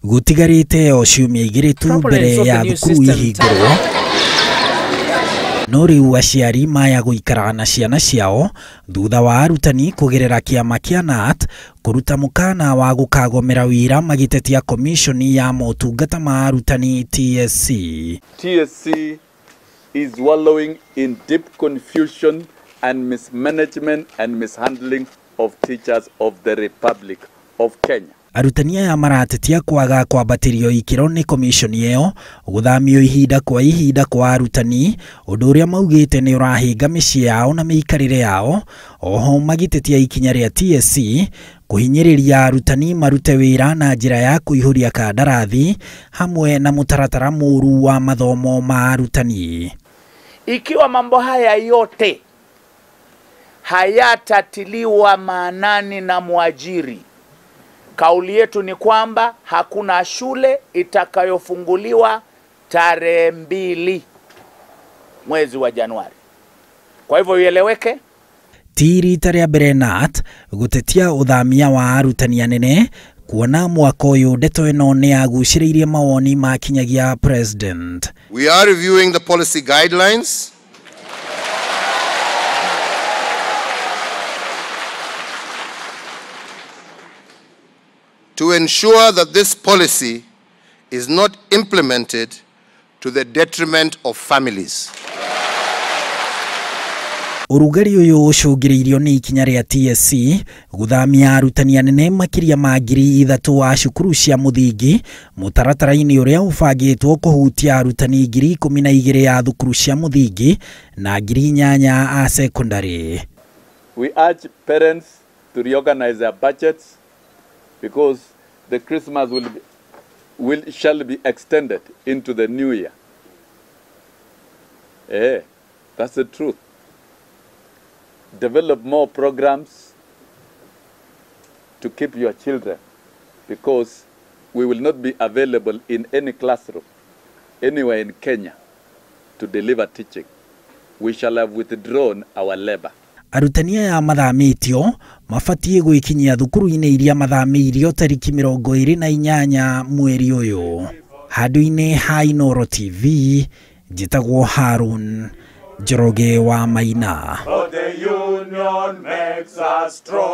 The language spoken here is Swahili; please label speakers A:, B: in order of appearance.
A: Gutigarite o ciumia igiri tu mbere ya thukuru ihingurwo, no riu aciari maya guikara na ciana ciao thutha wa arutani kugerera kiama KNUT kuruta mukana wa gukagomera wira magitetia komiconi ya motungata ma arutani TSC.
B: TSC is wallowing in deep confusion and mismanagement and mishandling of teachers of the Republic of Kenya.
A: Arutani aya maratetia kwaga kwambatirio ikiro ni komiconi eo guthamio ihinda kwa arutani undu uria maugite ni urahinga micii yao na miikarire yao. Oho magitetia ikinya ria TSC kuhinyiriria arutani marute wira na njira ya kuihuria kandarathi hamwe na mutaratara muru wa mathomo ma arutani.
C: Ikiwa mambo haya yote hayatatiliwa maanani na mwajiri, kauli yetu ni kwamba hakuna shule itakayofunguliwa tarehe 2 mwezi wa Januari. Kwa hivyo ieleweke,
A: tiri taria KNUT gutetia uthamia wa arutani anene kuona mwaka uyu ndeto ino ni aguciriirie mawoni makinyagia president.
D: We are reviewing the policy guidelines to ensure that this policy is not implemented to the detriment of families.
A: Urugari uyu ucungiriirio ni ikinya ria TSC guthamia arutani anene makiria ma 3,000 wa cukuru cia muthingi mitaratara-ini uria ubangitwo kuhutia arutani 12,000 ya thukuru cia muthingi na 8,000 a secondary.
B: We urge parents to reorganize their budgets because the Christmas shall be extended into the new year. That's the truth. Develop more programs to keep your children, because we will not be available in any classroom anywhere in Kenya to deliver teaching. We shall have withdrawn our labor.
A: Arutani aya mathamitio mabatie gwikinyia thukuru-ini iria mathamiirio tariki 28 mweri uyu. Handu-ini ha Inooro TV, njitagwo Harun Njoroge wa Maina.
E: The union makes us strong.